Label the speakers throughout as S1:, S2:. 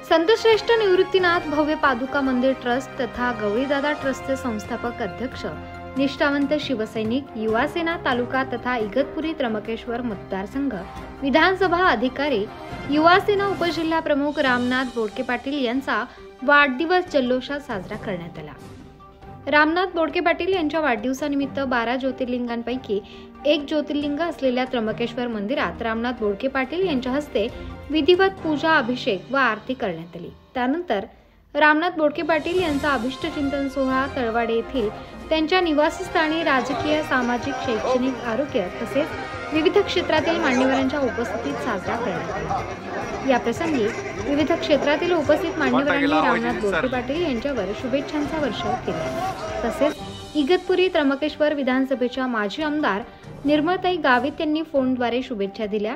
S1: संतश्रेष्ठ निवृत्तीनाथ भव्य पादुका मंदिर ट्रस्ट तथा गवळीदादा ट्रस्टचे संस्थापक अध्यक्ष, निष्ठावंत शिवसैनिक, युवासेना तालुका तथा इगतपुरी त्र्यंबकेश्वर मतदारसंघ विधानसभा अधिकारी, युवासेना उपजिल्हा प्रमुख रामनाथ बोडके पाटील यांचा वाढदिवस जल्लोषात साजरा करण्यात आला। रामनाथ बोडके पाटील यांच्या वाढदिवसानिमित्त 12 ज्योतिर्लिंगांपैकी एक ज्योतिर्लिंग असलेल्या त्र्यंबकेश्वर मंदिरात रामनाथ बोडके पाटील यांच्या हस्ते विधिवत पूजा, अभिषेक व आरती करण्यात आली। त्यानंतर रामनाथ बोडके पाटील यांचा अभिष्ट चिंतन सोहळा तळवाडे येथील त्यांच्या निवासस्थानी राजकीय, सामाजिक, शैक्षणिक, आरोग्य तसेच विविध क्षेत्रातील मान्यवरांच्या उपस्थितीत साजरा करण्यात आला। या प्रसंगी विविध क्षेत्रातील उपस्थित मान्यवरांनी रामनाथ बोडके पाटील यांच्यावर शुभेच्छांचा वर्षाव केला। तसेच इगतपुरी त्र्यंबकेश्वर विधानसभेच्या माजी आमदार निर्मळताई गावित यांनी फोनद्वारे शुभेच्छा दिल्या।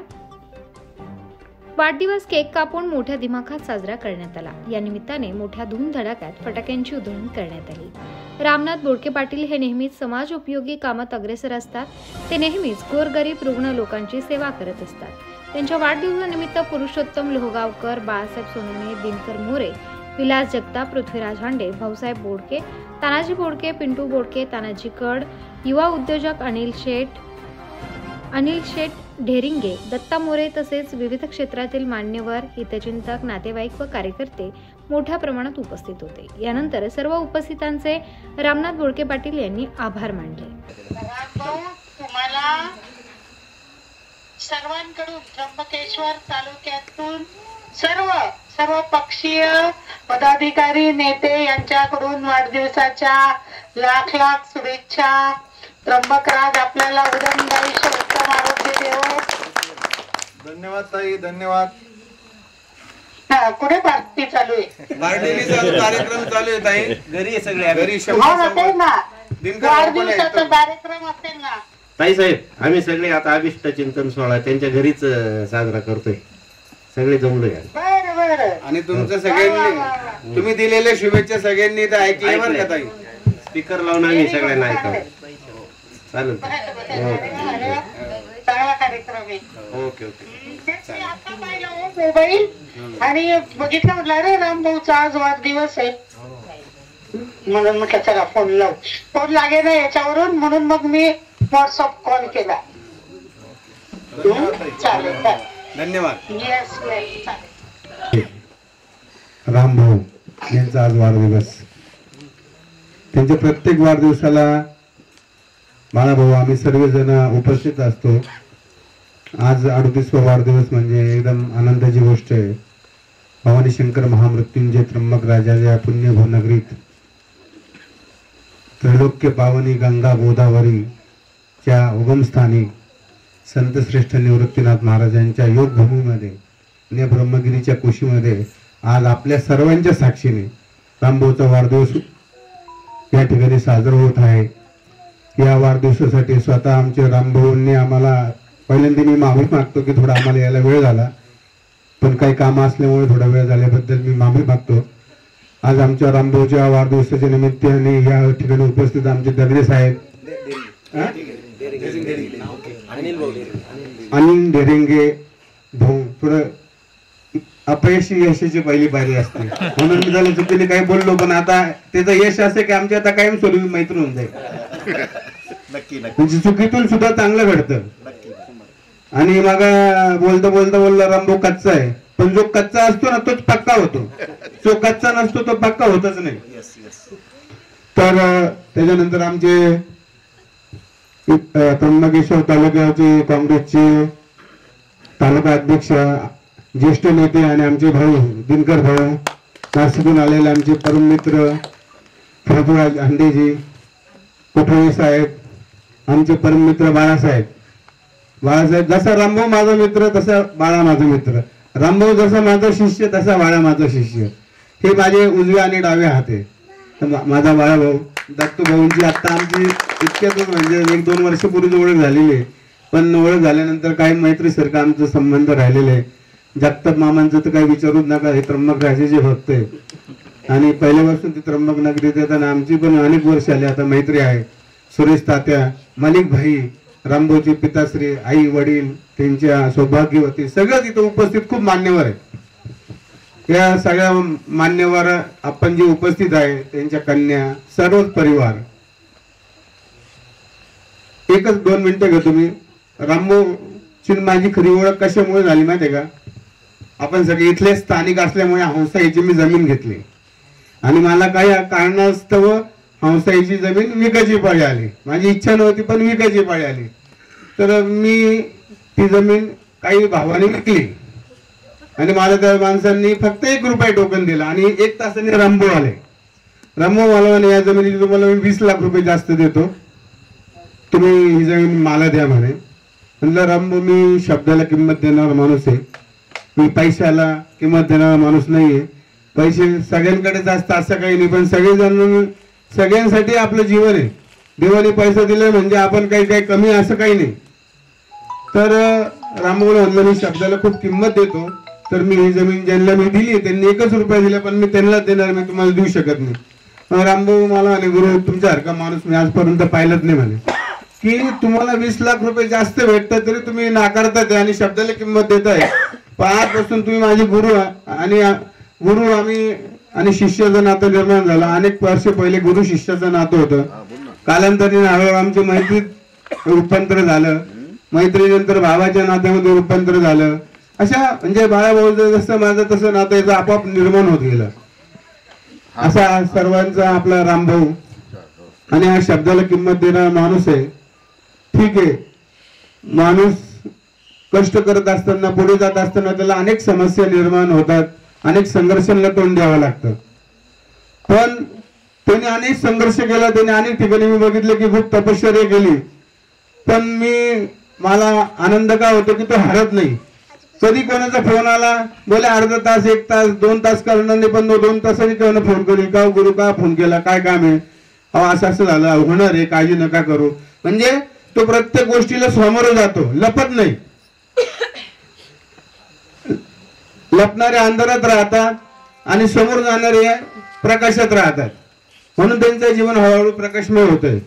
S1: वाढदिवस केक कापून मोठ्या दिमाखात साजरा करण्यात आला। या निमित्ताने मोठ्या धूमधडाक्यात फटाक्यांची उधळण करण्यात आली। रामनाथ बोडके पाटील हे नेहमीच समाज उपयोगी कामात अग्रेसर असतात। ते नेहमीच गोरगरीब रुग्ण लोकांची सेवा करत असतात। त्यांच्या वाढदिवसानिमित्त पुरुषोत्तम लोहगावकर, बाळासाहेब सोनवणे, दिनकर मोरे, विलास जगताप, पृथ्वीराज हांडे, भाऊसाहेब बोडके, तानाजी बोडके, पिंटू बोडके, तानाजी कड, युवा उद्योजक अनिल शेठ ढेरिंगे, दत्ता मोरे तसेच विविध क्षेत्रातील मान्यवर, हितचिंतक, नातेवाईक व कार्यकर्ते मोठ्या प्रमाणात उपस्थित होते। यानंतर सर्व उपस्थितांचे रामनाथ बोडके पाटील यांनी आभार मानले।
S2: तुम्हाला सर्वांकडून त्र्यंबकेश्वर तालुक्यातून सर्व पक्षीय पदाधिकारी, नेते यांच्याकडून वाढदिवसाच्या लाख लाख शुभेच्छा। त्र्यंबकराज आपल्याला उदंडायुष्य, उत्तम आरोग्य देवो।
S3: धन्यवाद ताई, धन्यवाद।
S2: कुठे पार्टी चालू आहे?
S3: वाढदिवसाचा कार्यक्रम चालू आहे ताई। घरी सगळे घरी
S2: असेल ना, वाढदिवसाचा कार्यक्रम असेल ना
S4: ताई साहेब? आम्ही सगळे आता अभिष्ट चिंतन सोहळा त्यांच्या घरीच साजरा करतोय, सगळे जमलोय।
S2: बरं बरं।
S3: आणि तुमचं सगळ्यांनी तुम्ही दिलेल्या शुभेच्छा सगळ्यांनी तर ऐकल्या बरं का ताई?
S4: स्पीकर लावून आम्ही सगळ्यांना ऐकावं चालेल?
S2: चांगला कार्यक्रम आहे।
S3: Okay okay.
S2: आता पाहिलं मोबाईल आणि बघितलं, म्हटलं अरे रामभाऊचा आज वाढदिवस आहे, म्हणून म्हटलं चला फोन लावू। फोन लागे ना याच्यावरून, म्हणून मग मी व्हॉट्सअप कॉल केला। चालेल,
S3: धन्यवाद।
S2: येस चालेल।
S5: रामभाऊ यांचा आज वाढदिवस। त्यांच्या प्रत्येक वाढदिवसाला बाळाभाऊ आम्ही सर्वजण उपस्थित असतो। आज 38वा वाढदिवस म्हणजे एकदम आनंदाची गोष्ट आहे। भवानी शंकर महामृत्युंजय त्र्यंबक राजाच्या पुण्यभूनगरीत त्रैलोक्य पावनी गंगा गोदावरी च्या उगमस्थानी संतश्रेष्ठ निवृत्तीनाथ महाराजांच्या योगभूमीमध्ये आणि ब्रह्मगिरीच्या कुशीमध्ये आज आपल्या सर्वांच्या साक्षीने रामभाऊचा वाढदिवस या ठिकाणी साजरा होत आहे। या वाढदिवसासाठी स्वतः आमचे रामभाऊंनी आम्हाला, पहिल्यांदा मी माफी मागतो की थोडा आम्हाला यायला वेळ झाला, पण काही कामं असल्यामुळे थोडा वेळ झाल्याबद्दल मी माफी मागतो। आज आमच्या रामभाऊच्या वाढदिवसाच्या निमित्ताने या ठिकाणी उपस्थित आमचे दगडे साहेब, अनिल ढेरिंगे भाऊ, थोडं अपयशी यशाची पहिली पायरी असते, म्हणून मी त्याला चुकीने काही बोललो, पण आता त्याचं यश असे की आमच्या आता कायम स्वरूपी मैत्री होऊन जाईल। म्हणजे चुकीतून सुद्धा चांगलं घडतं। आणि मग बोलता रामभाऊ कच्चा आहे, पण जो कच्चा असतो ना तोच पक्का होतो, जो कच्चा नसतो तो पक्का होतच नाही। तर त्याच्यानंतर आमचे त्र्यंबकेश्वर तालुक्याचे काँग्रेसचे तालुका अध्यक्ष, ज्येष्ठ नेते आणि आमचे भाऊ दिनकर भाऊ, नाशिकहून आलेले आमचे परम मित्र पृथ्वीराज हांडेजी, कोठळे साहेब, आमचे परम मित्र बाळासाहेब, जसा रामभाऊ माझा मित्र तसा बाळा माझा मित्र, रामभाऊ जसा माझा शिष्य तसा बाळा माझा शिष्य, हे माझे उजवे आणि डावे हात आहे। माझा बाळाभाऊ दत्तू भाऊंची आता आमची इतक्यातच म्हणजे 1-2 वर्षापूर्वी ओळख झालेली आहे, पण ओळख झाल्यानंतर काही मैत्रीसारखं आमचं संबंध राहिलेले आहे। जगताप मामांचं तर काही विचारूच नका, हे त्र्यंबक राजाचे भक्त आहे आणि पहिल्यापासून ती त्र्यंबक नगरीत येताना आमची पण अनेक वर्ष आली आता मैत्री आहे. सुरेश तात्या, मलिक भाई, रामभाऊची पिताश्री, आई वडील, त्यांच्या सौभाग्यवती सगळं तिथं उपस्थित खूप मान्यवर आहे. या सगळ्या मान्यवर आपण जे उपस्थित आहे त्यांच्या कन्या सर्वच परिवार. एकच 2 मिनिटं घेतो मी. रामभाऊची माझी खरी ओळख कशामुळे झाली माहितीये का? आपण सगळे इथले स्थानिक असल्यामुळे हंसाईची मी जमीन घेतली आणि मला काही कारणास्तव हंसाईची जमीन विकायची पाळी आली. माझी इच्छा नव्हती पण विकायची पाळी आली. तर मी ती जमीन काही भावाने विकली आणि मला त्या माणसांनी फक्त 1 रुपया टोकन दिला आणि 1 तासाने रामभाऊ आले. रामभाऊ मला म्हणे, या जमिनीची तुम्हाला मी 20 लाख रुपये जास्त देतो, तुम्ही ही जमीन मला द्या म्हणे. म्हणलं रामभाऊ, मी शब्दाला किंमत देणारा माणूस आहे, मी पैशाला किंमत देणारा माणूस नाहीये. पैसे सगळ्यांकडेच असतात असं काही नाही, पण सगळेजण सगळ्यांसाठी आपलं जीवन आहे. देवाने पैसा दिलाय म्हणजे आपण काही कमी असं काही नाही. तर रामभाऊला म्हणलं मी शब्दाला खूप किंमत देतो, तर मी ही जमीन ज्यांना मी दिली त्यांनी 1 रुपया दिला पण मी त्यांनाच देणार, मी तुम्हाला देऊ शकत नाही. रामभाऊ मला म्हणे, गुरु तुमच्यासारखा माणूस मी आजपर्यंत पाहिलंच नाही म्हणे, की तुम्हाला 20 लाख रुपये जास्त भेटतात तरी तुम्ही नाकारतात आणि शब्दाला किंमत देताय. पण आजपासून तुम्ही माझे गुरु आणि गुरु आम्ही आणि शिष्याचं नातं निर्माण झालं. अनेक वर्ष पहिले गुरु शिष्याचं नातं होतं. कालांतराने हळूहळू आमच्या मैत्रीत रूपांतर झालं, मैत्रीनंतर भावाच्या नात्यामध्ये रूपांतर झालं. अशा म्हणजे बाळाभाऊचं जसं माझं तसं नातं याचं आपोआप निर्माण होत गेलं. असा सर्वांचा आपला रामभाऊ आणि हा शब्दाला किंमत देणारा माणूस आहे. ठीक आहे, माणूस कष्ट करत असताना पुढे जात असताना त्याला अनेक समस्या निर्माण होतात, अनेक संघर्षांना तोंड द्यावं लागतं. पण त्याने अनेक संघर्ष केला, त्याने अनेक ठिकाणी मी बघितले की खूप तपश्चर्या केली, पण मला आनंद का होतो की तो हरत नाही. कधी कोणाचा फोन आला, बोले अर्धा तास 1 तास 2 तास करणार नाही, पण 2 तासांनी कोणा फोन करेल, का गुरु का फोन केला, काय काम आहे, असं असं झालं, होणार आहे, काळजी नका करू. म्हणजे तो प्रत्येक गोष्टीला समोर जातो, लपत नाही. लपणारे अंधारात राहतात आणि समोर जाणारे प्रकाशात राहतात. म्हणून त्यांचं जीवन हळूहळू प्रकाशमय होतंय.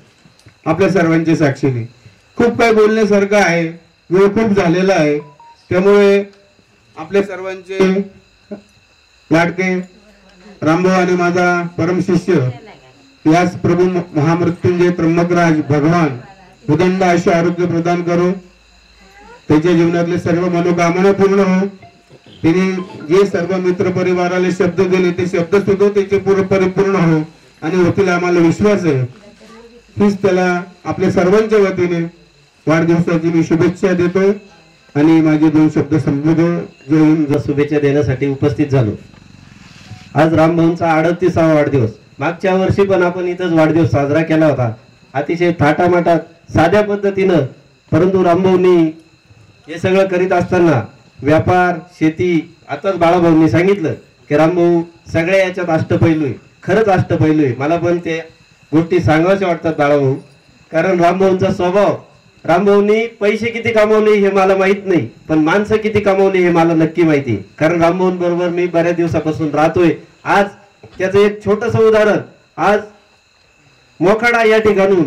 S5: आपल्या सर्वांच्या साक्षीने खूप काही बोलण्यासारखं आहे, वेळ खूप झालेला आहे. त्यामुळे आपल्या सर्वांचे लाडके रामभाऊ आणि माझा परम शिष्य यास प्रभू महामृत्युंजय त्र्यंबकराज भगवान उदंड असे आरोग्य प्रदान करो, त्याच्या जीवनातले सर्व मनोकामना पूर्ण हो. त्यांनी जे सर्व मित्र परिवाराला शब्द दिले ते शब्द सुद्धा त्याचे परिपूर्ण हो आणि होतील आम्हाला विश्वास आहे. हीच त्याला आपल्या सर्वांच्या वतीने वाढदिवसाची मी शुभेच्छा देतो आणि माझे 2 शब्द संबोधून
S4: शुभेच्छा देण्यासाठी उपस्थित झालो. आज रामभाऊंचा 38वा वाढदिवस. मागच्या वर्षी पण आपण इथंच वाढदिवस साजरा केला होता, अतिशय थाटामाटात साध्या पद्धतीनं. परंतु रामभाऊंनी हे सगळं करीत असताना व्यापार, शेती, आताच बाळाभाऊंनी सांगितलं की रामभाऊ सगळ्या याच्यात अष्टपैलू आहे. खरंच अष्टपैलू आहे. मला पण ते गोष्टी सांगाव्याच्या वाटतात बाळाभाऊ, कारण रामभाऊंचा स्वभाव, रामभाऊंनी पैसे किती कमावले हे मला माहित नाही, पण माणसं किती कमावली हे मला नक्की माहिती, कारण रामभाऊंबरोबर मी बऱ्याच दिवसापासून राहतोय. आज त्याचं एक छोटस उदाहरण, आज मोखाडा या ठिकाणून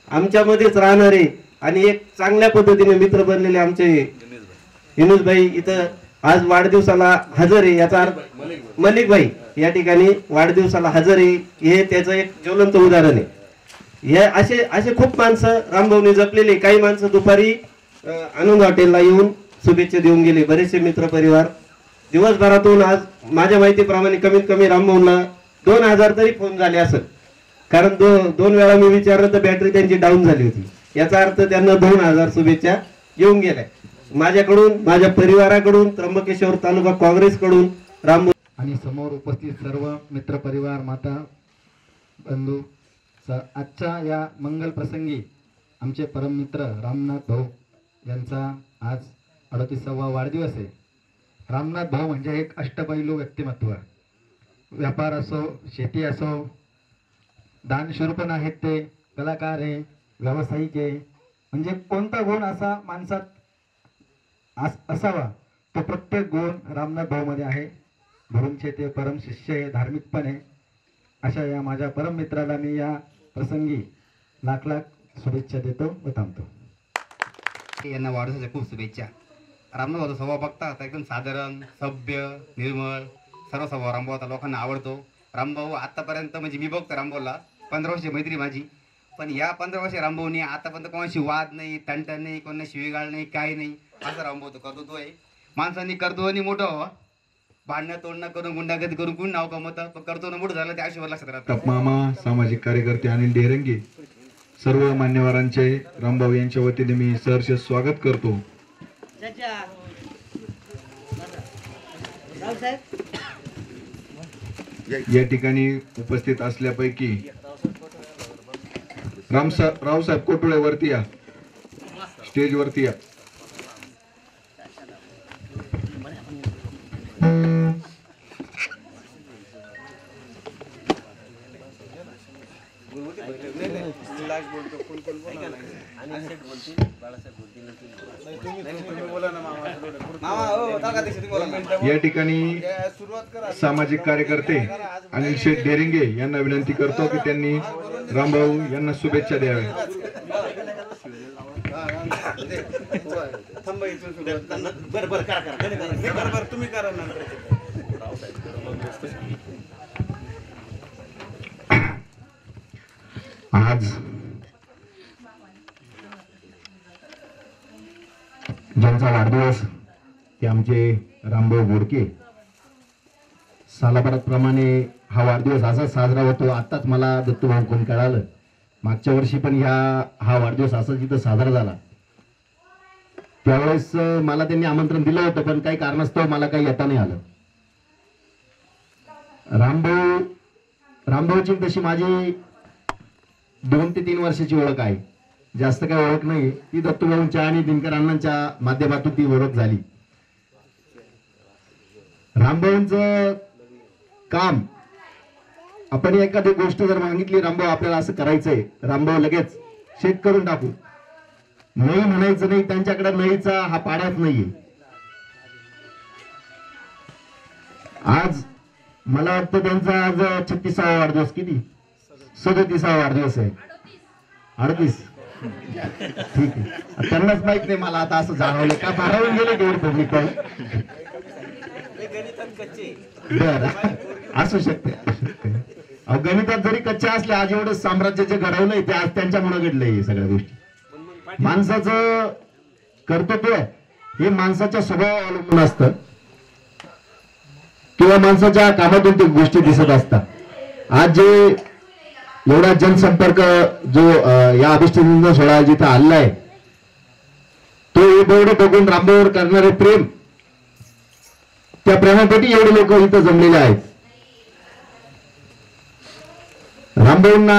S4: आमच्यामध्येच राहणारे आणि एक चांगल्या पद्धतीने मित्र बनलेले आमचे युनुस भाई इथं आज वाढदिवसाला हजर आहे. याचा अर्थ मलिक भाई या ठिकाणी वाढदिवसाला हजर आहे, हे त्याचं एक ज्वलंत उदाहरण आहे. हे असे खूप माणसं रामभाऊने जपलेले. काही माणसं दुपारी आनंद हॉटेलला येऊन शुभेच्छा देऊन गेले. बरेचसे मित्र परिवार दिवसभरातून आज माझ्या माहितीप्रमाणे कमीत कमी रामभाऊला 2000 तरी फोन झाले असं, कारण 2 वेळा मी विचारलं तर बॅटरी त्यांची डाऊन झाली होती. याचा अर्थ त्यांना 2000 शुभेच्छा येऊन गेल्या माझ्याकडून, माझ्या परिवाराकडून, त्र्यंबकेश्वर तालुका काँग्रेसकडून. रामभाऊ
S6: आणि समोर उपस्थित सर्व मित्र परिवार, माता बंधू, आजच्या या मंगल प्रसंगी आमचे परममित्र रामनाथ भाऊ यांचा आज 38वा वाढदिवस आहे. रामनाथ भाऊ म्हणजे एक अष्टपैलू व्यक्तिमत्व. व्यापार असो, शेती असो, दानशूर पण आहेत ते, कलाकार आहे, व्यावसायिक आहे. म्हणजे कोणता गुण असा माणसात असावा तो प्रत्येक गुण रामनाथ भाऊ मध्ये आहे. गुरूंचे ते परम शिष्य आहे, धार्मिक पण आहे. अशा या माझ्या परम मित्राला मी या प्रसंगी लाख लाख शुभेच्छा देतो व थांबतो.
S7: यांना वाढदिवसाच्या खूप शुभेच्छा. रामनाथ भाऊचा स्वभाव बघता आता एकदम साधारण, सभ्य, निर्मळ सर्व स्वभाव रामभाऊ आता लोकांना आवडतो. रामभाऊ आतापर्यंत म्हणजे मी बघतो रामभाऊला 15 वर्ष मैत्री माझी, पण या 15 वर्ष रामभाऊने आतापर्यंत कोणाशी वाद नाही, तंटा नाही, कोणाशी शिवीगाळ नाही, काही नाही. असं रामभाऊ तो कर्तृत्व आहे. माणसांनी कर्तव्याने मोठं व्हावं, भांडणं तोडणं करून गुंडागर्दी करून कोण नाव कमवतं, पण कर्तव्य मोठं झालं ते आयुष्यभर लक्षात राहतं.
S8: मामा, सामाजिक कार्यकर्ते अनिल डेरंगे, सर्व मान्यवरांचे रामभाऊ यांच्या वतीने मी सहर्ष स्वागत करतो. या ठिकाणी उपस्थित असल्यापैकी रावसाहेब कोटुळे वरती या, स्टेज वरती या. या ठिकाणी सामाजिक कार्यकर्ते अनिल शेठ डेरिंगे यांना विनंती करतो की त्यांनी रामभाऊ यांना शुभेच्छा द्याव्या. आज ज्यांचा वाढदिवस ते आमचे रामभाऊ बोडके, सालाबाराप्रमाणे हा वाढदिवस असा साजरा होतो. आत्ताच मला दत्तूभाऊ कोण कळालं, मागच्या वर्षी पण हा वाढदिवस असा जिथं साजरा झाला त्यावेळेस मला त्यांनी आमंत्रण दिलं होतं, पण काही कारणास्तव मला काही येता नाही आलं. रामभाऊची तशी माझी 2 ते 3 वर्षाची ओळख आहे, जास्त काही ओळख नाही. ती दत्तूभाऊंच्या आणि दिनकर अण्णांच्या माध्यमातून ती ओळख झाली. रामभाऊंचं काम, आपण एखादी गोष्ट जर मागितली, रामभाऊ आपल्याला असं करायचंय, रामभाऊ लगेच शेक करून टाकू. नाही म्हणायचं नाही, त्यांच्याकडे नाहीचा हा पाड्यात नाहीये. आज मला वाटतं त्यांचा आज 36वा वाढदिवस, किती 37वा वाढदिवस आहे, 38. ठीक आहे, त्यांनाच माहित नाही, मला आता असं जाणवलं का भारावून गेले गेवढ पब्लिक पण. बर, असू शकते. गणितात जरी कच्च्या असल्या, आज एवढं साम्राज्य जे घडवलंय ते आज त्यांच्यामुळे घडलंय. सगळ्या गोष्टी माणसाचं कर्तव्य हे माणसाच्या स्वभावावर अवलंबून असतं किंवा माणसाच्या कामातून ते गोष्टी दिसत असतात. आज जे एवढा जनसंपर्क जो या अभिष्टचिंतन सोहळा जिथं आलाय, तो एवढं बघून रामभाऊवर करणारे प्रेम, त्या प्रेमापोटी एवढे लोक इथं जमलेले आहेत. रामभाऊंना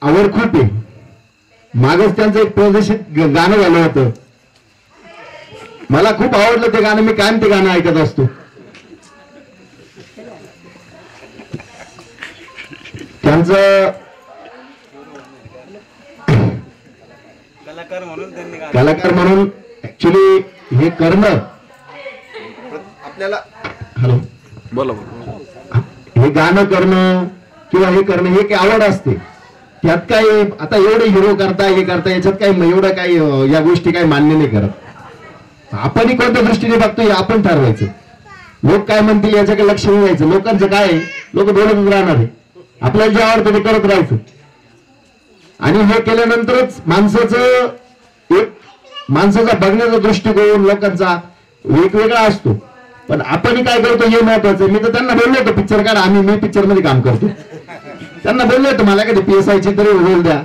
S8: आवड खूप आहे. मागच त्यांचं एक प्रदर्शित गाणं झालं होतं, मला खूप आवडलं ते गाणं, मी कायम ते गाणं ऐकत असतो. त्यांचं कलाकार म्हणून ऍक्च्युली हे करणं आपल्याला, हॅलो
S3: बोला,
S6: हे गाणं करणं किंवा हे करणं हे काही आवड असते. त्यात काही आता एवढे हिरो करता, हे करता, याच्यात काही एवढं काही या गोष्टी काही मान्य नाही करत. आपणही कोणत्या दृष्टीने बघतो हे आपण ठरवायचं. लोक काय म्हणतील याच्याकडे लक्ष नाही द्यायचं. लोकांचं काय आहे, लोक बोलतच राहणार आहे, आपल्याला जे आवडतं ते करत राहायचं. आणि हे केल्यानंतरच माणसाचा बघण्याचा दृष्टिकोन लोकांचा वेगवेगळा असतो. पण आपण काय करतो हे महत्वाचं. मी तर त्यांना बोललो होतो पिक्चर काढा, मी पिक्चर मध्ये काम करतो. त्यांना बोललो होतो मला कधी PSI तरी रोल द्या.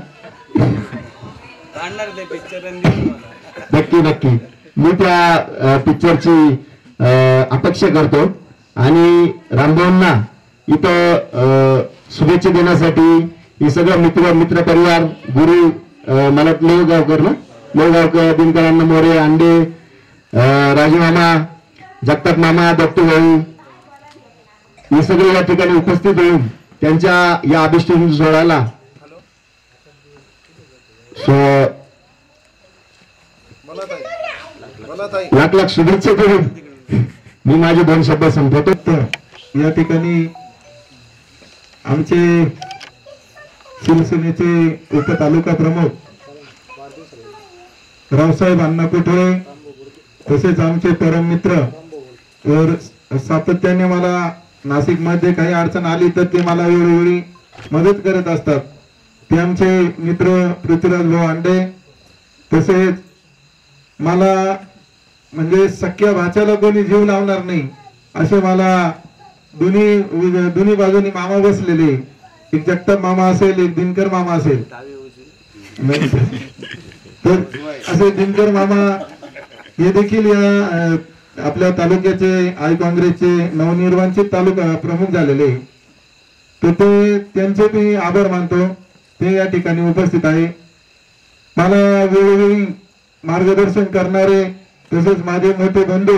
S6: नक्की मी त्या पिक्चरची अपेक्षा करतो. आणि रामभाऊंना इथं शुभेच्छा देण्यासाठी हे सगळं मित्र परिवार, गुरु, मला लेवगावकर, दिनकर अण्णा मोरे, अंडे, राजू मामा, जगताप मामा, दत्तूभाऊ, हे सगळे या ठिकाणी उपस्थित होऊन त्यांच्या या अभिष्टचिंतन सोहळ्याला लाख लाख शुभेच्छा देऊन
S8: मी माझे 2 शब्द संपवतो.
S5: तर या ठिकाणी आमचे शिवसेनेचे उपतालुका प्रमुख रावसाहेब अण्णा कोठळे, तसेच आमचे परम मित्र वर सातत्याने मला नाशिक मध्ये काही अडचण आली तर ते मला वेळोवेळी मदत करत असतात. ते आमचे मित्र पृथ्वीराज भाऊ अंडे, तसेच मला म्हणजे सख्या भाच्याला कोणी जीव लावणार नाही असे मला दोन्ही बाजूनी मामा बसलेले, एक जगताप मामा असेल, एक दिनकर मामा असेल. तर असे दिनकर मामा हे देखील या आपल्या तालुक्याचे आय काँग्रेसचे नवनिर्वाचित तालुका प्रमुख झालेले. तर ते त्यांचे मी आभार मानतो. ते या ठिकाणी उपस्थित आहे. मला वेळोवेळी मार्गदर्शन करणारे तसेच माझे मोठे बंधू,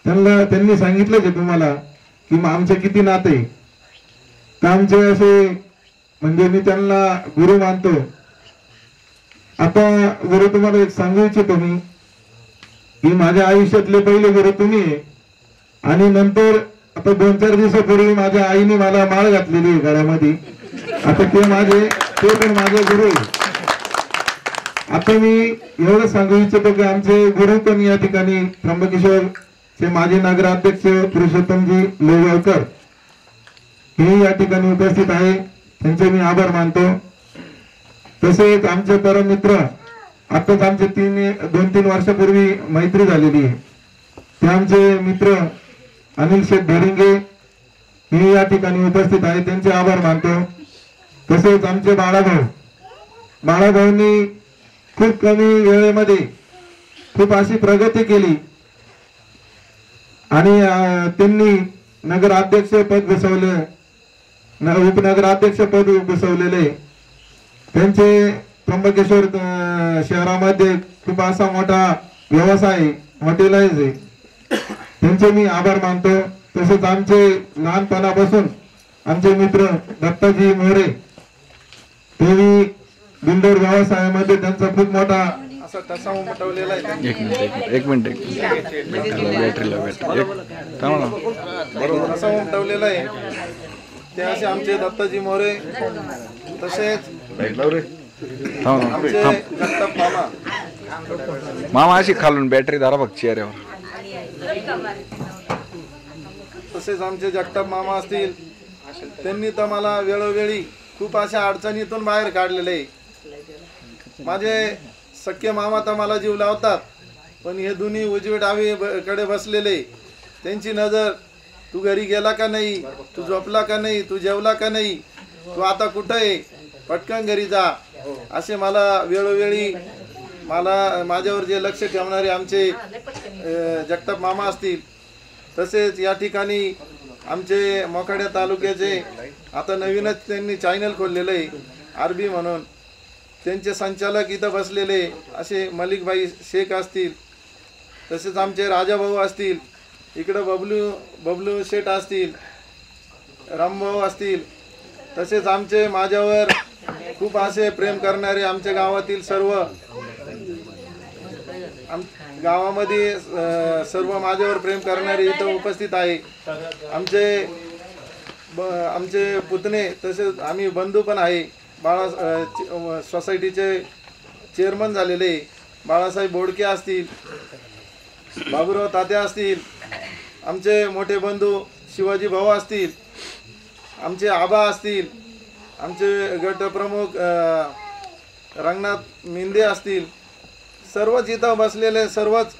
S5: त्यांनी सांगितलं की तुम्हाला की आमचे किती नाते, तर आमचे असे म्हणजे मी त्यांना गुरु मानतो. आता गुरु तुम्हाला एक सांगू इच्छितो मी की माझ्या आयुष्यातले पहिले गुरु तुम्ही आहे. आणि नंतर आता 2-4 दिवसापूर्वी माझ्या आईने मला माळ घातलेली आहे घरामध्ये. आता ते पण माझे गुरु आहे. आता मी एवढं सांगू इच्छितो की आमचे गुरु पण या ठिकाणी त्र्यंबकेश्वरचे माजी नगराध्यक्ष पुरुषोत्तमजी लोहगावकर हे या ठिकाणी उपस्थित आहे. त्यांचे मी आभार मानतो. तसेच आमचे परम मित्र, आताच आमचे 2-3 वर्षापूर्वी मैत्री झालेली आहे, ते आमचे मित्र अनिल शेठ ढेरिंगे हे या ठिकाणी उपस्थित आहे. त्यांचे आभार मानतो. तसेच आमचे बाळाभाऊंनी खूप कमी वेळेमध्ये खूप अशी प्रगती केली आणि त्यांनी नगराध्यक्ष पद बसवले, उपनगराध्यक्ष पद बसवलेले. त्यांचे त्र्यंबकेश्वर शहरामध्ये खूप असा मोठा व्यवसाय हॉटेलाइज आहे. त्यांचे मी आभार मानतो. तसेच आमचे लहानपणापासून आमचे मित्र दत्ताजी मोरे, तेही बिल्डर व्यवसायामध्ये त्यांचा खूप मोठा असा ठसा उमटवलेला आहे.
S3: एक मिनिट
S5: ठसा उमटवलेला आहे. ते असे आमचे दत्ताजी मोरे, तसेच आमचे जगताप
S3: मामा अशी खालून बॅटरी धारा बघ चेहऱ्यावर.
S5: तसेच आमचे जगताप मामा असतील, त्यांनी तर मला वेळोवेळी खूप अशा अडचणीतून बाहेर काढलेले. माझे सख्खे मामा तर मला जीव लावतात, पण हे दोन्ही उजवे डावी कडे बसलेले, त्यांची नजर तू घरी गेला का नाही, तू झोपला का नाही, तू जेवला का नाही, तू आता कुठं आहे, पटकन घरी जा, असे मला वेळोवेळी माझ्यावर जे लक्ष ठेवणारे आमचे जगताप मामा असतील. तसेच या ठिकाणी आमचे मोखाड्या तालुक्याचे आता नवीनच त्यांनी चॅनल खोललेलं आहे आरबी म्हणून, त्यांचे संचालक इथं बसलेले असे मलिकभाई शेख असतील. तसेच आमचे राजाभाऊ असतील, इकडं बबलू शेठ असतील, रामभाऊ असतील. तसेच आमचे माझ्यावर खूप असे प्रेम करणारे आमच्या गावातील गावामध्ये सर्व माझ्यावर प्रेम करणारे इथं उपस्थित आहे. आमचे पुतणे, तसेच आम्ही बंधू पण आहे. सोसायटीचे चेअरमन झालेले बाळासाहेब बोडके असतील, बाबूराव तात्या असतील, आमचे मोठे बंधू शिवाजी भाऊ असतील, आमचे आबा असतील, आमचे गटप्रमुख रंगनाथ मिंदे असतील. सर्वच इथं बसलेले सर्वच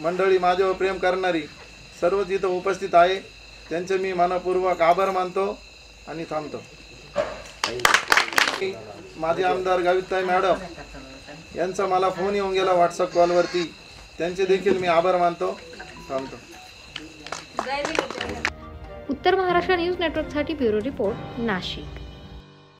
S5: मंडळी माझ्यावर प्रेम करणारी सर्वच इथं उपस्थित आहे. त्यांचे मी मनपूर्वक आभार मानतो आणि थांबतो. माझे आमदार गाविताई मॅडम यांचा मला फोन येऊन गेला व्हॉट्सअप कॉलवरती, त्यांचे देखील मी आभार मानतो. थांबतो.
S1: उत्तर महाराष्ट्र न्यूज नेटवर्कसाठी ब्युरो रिपोर्ट, नाशिक.